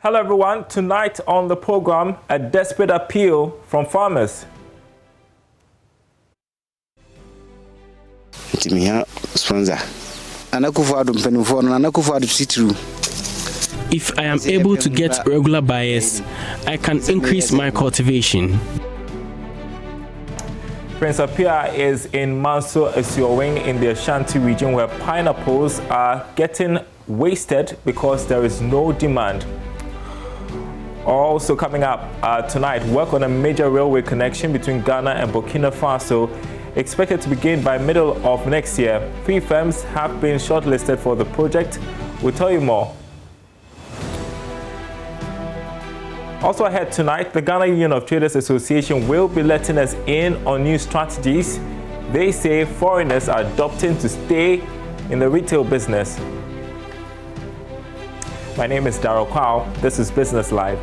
Hello everyone, tonight on the program, a desperate appeal from farmers. If I am able to get regular buyers, I can increase my cultivation. Prince Apia is in Manso Esiowing in the Ashanti region, where pineapples are getting wasted because there is no demand. Also coming up tonight, work on a major railway connection between Ghana and Burkina Faso expected to begin by middle of next year. 3 firms have been shortlisted for the project. We'll tell you more. Also ahead tonight, the Ghana Union of Traders Association will be letting us in on new strategies they say foreigners are adopting to stay in the retail business. My name is Darryl Kwao. This is Business Live.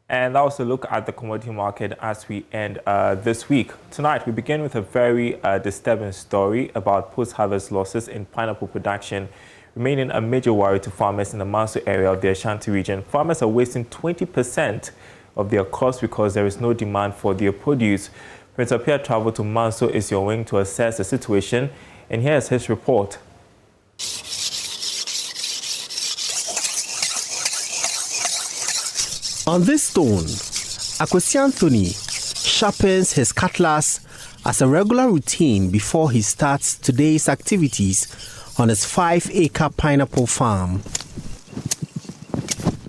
And also look at the commodity market as we end this week. Tonight, we begin with a very disturbing story about post-harvest losses in pineapple production, remaining a major worry to farmers in the Manso area of the Ashanti region. Farmers are wasting 20% of their cost because there is no demand for their produce. Prince Apia traveled to Manso Esiowing to assess the situation, and here's his report. On this stone, Akwesi Anthony sharpens his cutlass as a regular routine before he starts today's activities on his 5-acre pineapple farm.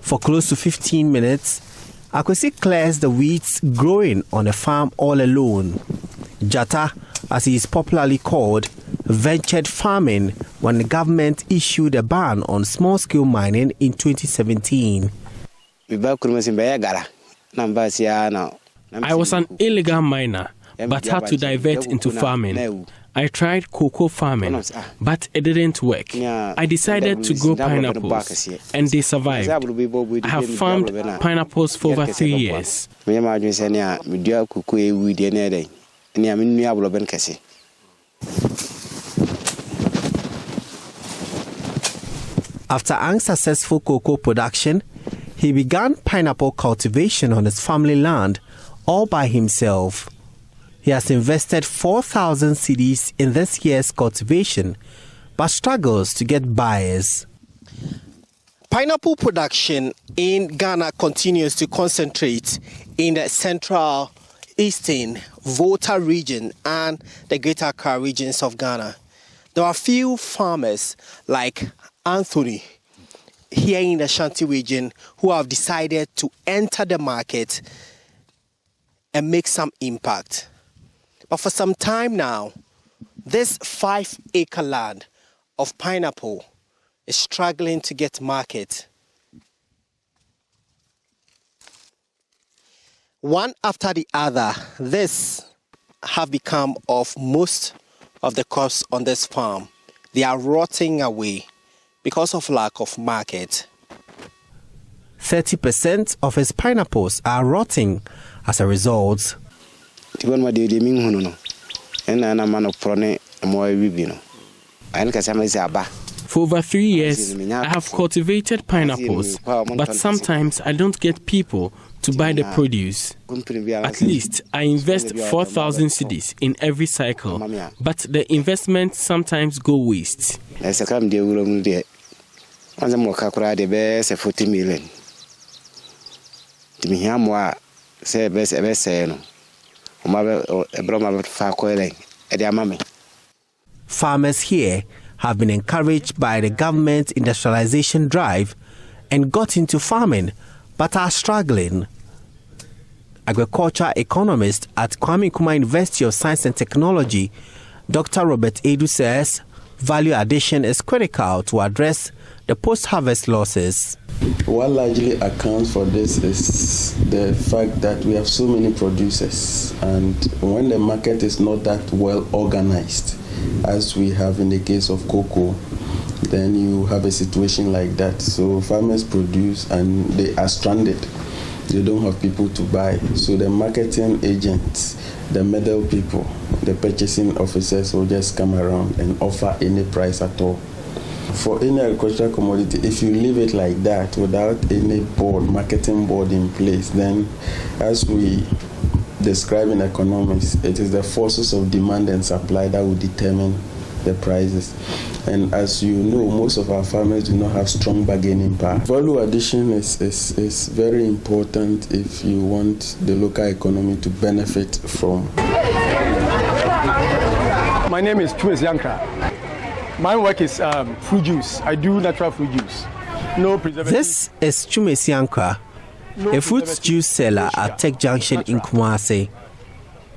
For close to 15 minutes, Akwesi clears the weeds growing on the farm all alone. Jata, as he is popularly called, ventured farming when the government issued a ban on small-scale mining in 2017. I was an illegal miner, but had to divert into farming. I tried cocoa farming, but it didn't work. I decided to grow pineapples, and they survived. I have farmed pineapples for over 3 years. After unsuccessful cocoa production, he began pineapple cultivation on his family land all by himself. He has invested 4,000 cedis in this year's cultivation, but struggles to get buyers. Pineapple production in Ghana continues to concentrate in the central, eastern, Volta region and the Greater Accra regions of Ghana. There are few farmers like Anthony here in the Ashanti region who have decided to enter the market and make some impact. But for some time now, this 5-acre land of pineapple is struggling to get market. One after the other, this have become of most of the crops on this farm. They are rotting away because of lack of market. 30% of his pineapples are rotting as a result. For over 3 years, I have cultivated pineapples, but sometimes I don't get people to buy the produce. At least I invest 4,000 cedis in every cycle, but the investments sometimes go waste. 40 million. Farmers here have been encouraged by the government's industrialization drive and got into farming, but are struggling. Agriculture economist at Kwame Nkrumah University of Science and Technology, Dr. Robert Edu says value addition is critical to address the post-harvest losses. What largely accounts for this is the fact that we have so many producers, and when the market is not that well organized, as we have in the case of cocoa, then you have a situation like that. So farmers produce and they are stranded. They don't have people to buy. So the marketing agents, the middle people, the purchasing officers will just come around and offer any price at all. For any agricultural commodity, if you leave it like that without any marketing board in place, then as we describe in economics, it is the forces of demand and supply that will determine the prices. And as you know, most of our farmers do not have strong bargaining power. Value addition is very important if you want the local economy to benefit from. My name is JoyNews Yankra. My work is fruit juice. I do natural fruit juice. No preservatives. This is JoyNews Yankra, a fruit juice seller at Tech Junction in Kumasi.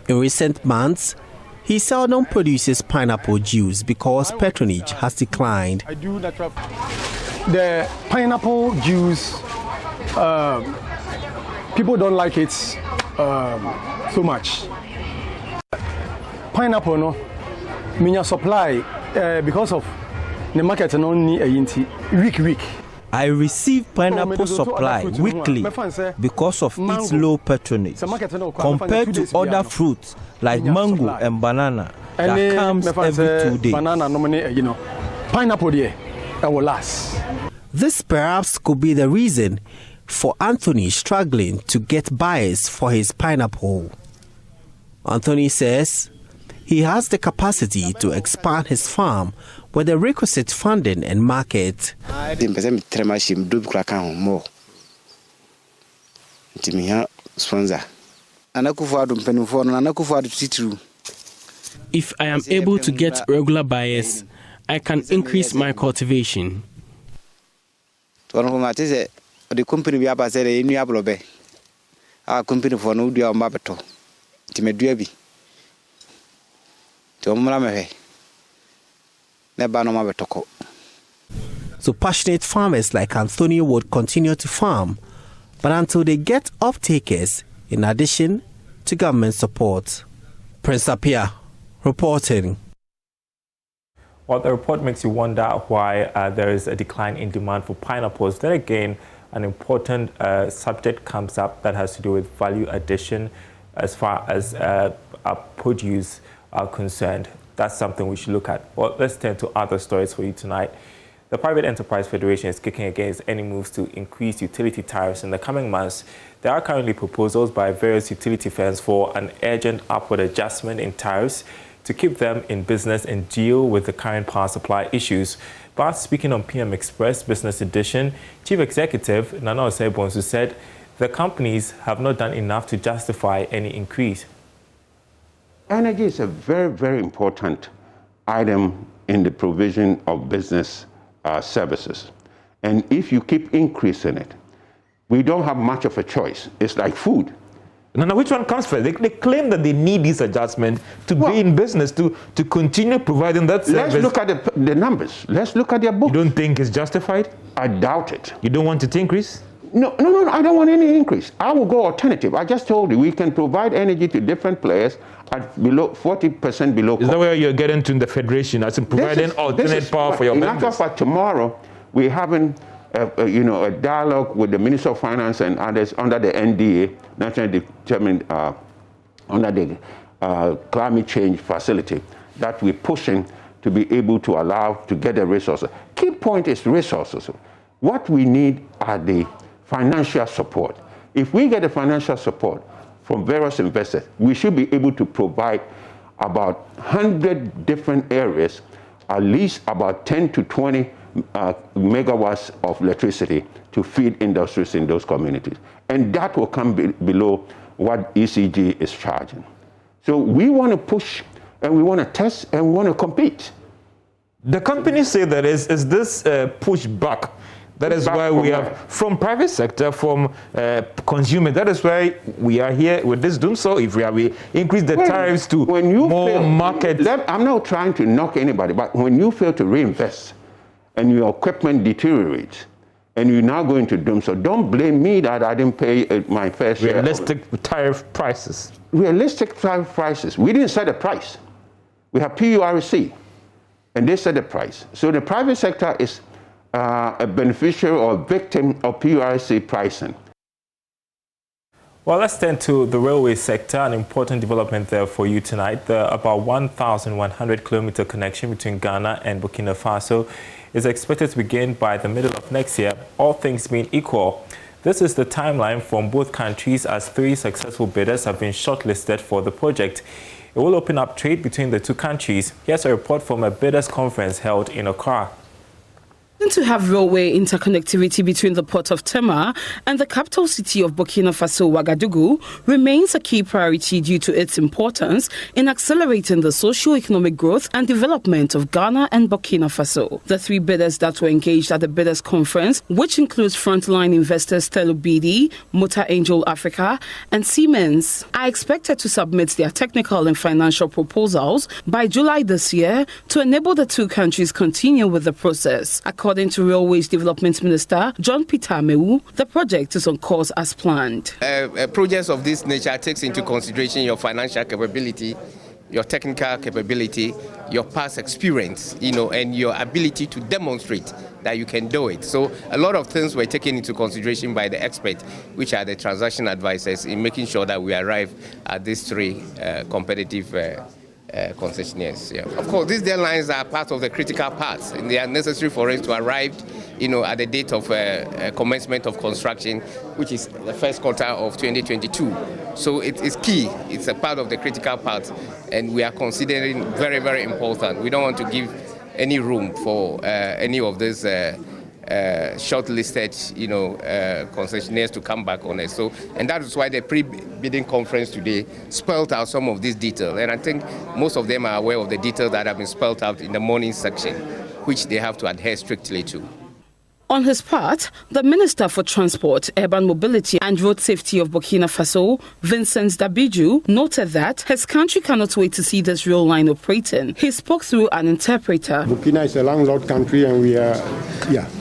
In recent months, he seldom produces pineapple juice because patronage has declined. I do natural. The pineapple juice, people don't like it so much. Pineapple, no, minya supply because of the market no week. I receive pineapple supply weekly because of its low patronage compared to other fruits like mango and banana that comes every 2 days. Pineapple there, that will last. This perhaps could be the reason for Anthony struggling to get buyers for his pineapple. Anthony says he has the capacity to expand his farm with the requisite funding and market. If I am able to get regular buyers, I can increase my cultivation. So passionate farmers like Anthony would continue to farm, but until they get off-takers in addition to government support. Prince Apia reporting. Well, the report makes you wonder why there is a decline in demand for pineapples. Then again, an important subject comes up that has to do with value addition as far as our produce are concerned. That's something we should look at. Well, let's turn to other stories for you tonight. The Private Enterprise Federation is kicking against any moves to increase utility tariffs in the coming months. There are currently proposals by various utility firms for an urgent upward adjustment in tariffs to keep them in business and deal with the current power supply issues. But speaking on PM Express Business Edition, Chief Executive Nana Osei-Bonsu said the companies have not done enough to justify any increase. Energy is a very, very important item in the provision of business services. And if you keep increasing it, we don't have much of a choice. It's like food. Now, which one comes first? They claim that they need this adjustment to be in business, to continue providing that service. Let's look at the numbers. Let's look at their books. You don't think it's justified? I doubt it. You don't want it to increase? No, I don't want any increase. I will go alternative. I just told you, we can provide energy to different players at below 40% below cost. Is that where you're getting to in the Federation, as in providing alternate power for your members? In actual fact, tomorrow, we're having a dialogue with the Minister of Finance and others under the NDA, Nationally Determined, under the Climate Change Facility, that we're pushing to be able to allow to get the resources. Key point is resources. What we need are the financial support. If we get the financial support from various investors, we should be able to provide about 100 different areas, at least about 10 to 20 megawatts of electricity to feed industries in those communities. And that will come below what ECG is charging. So we want to push, and we want to test, and we want to compete. The companies say that is this pushback. That is why we have, from private sector, from consumer, that is why we are here with this doom. So if we increase the tariffs to more market. I'm not trying to knock anybody, but when you fail to reinvest and your equipment deteriorates, and you're now going to doom, so don't blame me that I didn't pay my fair share. Realistic tariff prices. Realistic tariff prices. We didn't set a price. We have PURC, and they set a price. So the private sector is a beneficiary or victim of PURC pricing. Well, let's turn to the railway sector, an important development there for you tonight. The about 1,100-kilometer connection between Ghana and Burkina Faso is expected to begin by the middle of next year, all things being equal. This is the timeline from both countries, as 3 successful bidders have been shortlisted for the project. It will open up trade between the two countries. Here's a report from a bidders conference held in Accra. To have railway interconnectivity between the port of Tema and the capital city of Burkina Faso, Ouagadougou, remains a key priority due to its importance in accelerating the socio-economic growth and development of Ghana and Burkina Faso. The 3 bidders that were engaged at the bidders conference, which includes frontline investors Telubidi, Motor Angel Africa, and Siemens, are expected to submit their technical and financial proposals by July this year to enable the two countries continue with the process. According to Railways Development Minister John Peter Amewu, the project is on course as planned. Projects of this nature takes into consideration your financial capability, your technical capability, your past experience, and your ability to demonstrate that you can do it. So a lot of things were taken into consideration by the experts, which are the transaction advisors, in making sure that we arrive at these 3 competitive concessionaires. Yeah. Of course, these deadlines are part of the critical parts, and they are necessary for us to arrive, at the date of commencement of construction, which is the first quarter of 2022. So it is key. It's a part of the critical part, and we are considering very, very important. We don't want to give any room for any of these shortlisted, concessionaires to come back on it. So, and that is why the pre-bidding conference today spelled out some of these details. And I think most of them are aware of the details that have been spelled out in the morning section, which they have to adhere strictly to. On his part, the Minister for Transport, Urban Mobility and Road Safety of Burkina Faso, Vincent Dabiju, noted that his country cannot wait to see this rail line operating. He spoke through an interpreter. Burkina is a landlocked country and we are,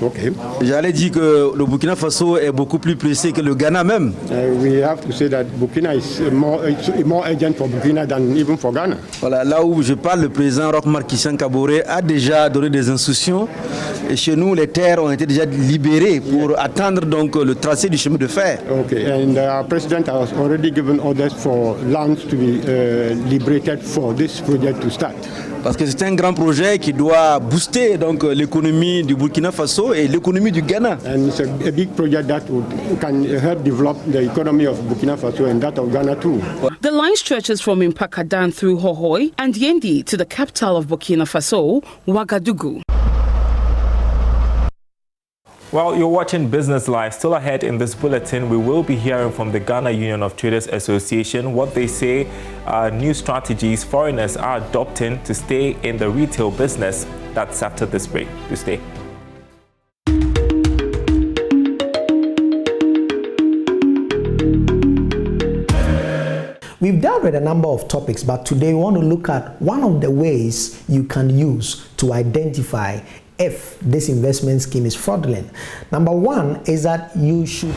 okay. J'allais dire que le Burkina Faso est beaucoup plus pressé que le Ghana même. We have to say that Burkina is more urgent for Burkina than even for Ghana. Voilà, là où je parle, le président Roch-Marc Christian Kaboré a déjà donné des instructions. Et chez nous, les terres ont été déjà libérés pour attendre donc le tracé du chemin de fer. Okay, and our president has already given orders for lands to be liberated for this project to start. Parce que c'est un grand projet qui doit booster donc l'économie du Burkina Faso et l'économie du Ghana. And it's a big project that can help develop the economy of Burkina Faso and that of Ghana too. The line stretches from Mpakadan through Hohoi and Yendi to the capital of Burkina Faso, Ouagadougou. Well, you're watching Business Live. Still ahead in this bulletin, we will be hearing from the Ghana Union of Traders Association what they say new strategies foreigners are adopting to stay in the retail business. That's after this break. Do stay. We've dealt with a number of topics, but today we want to look at one of the ways you can use to identify if this investment scheme is fraudulent. Number one is that you should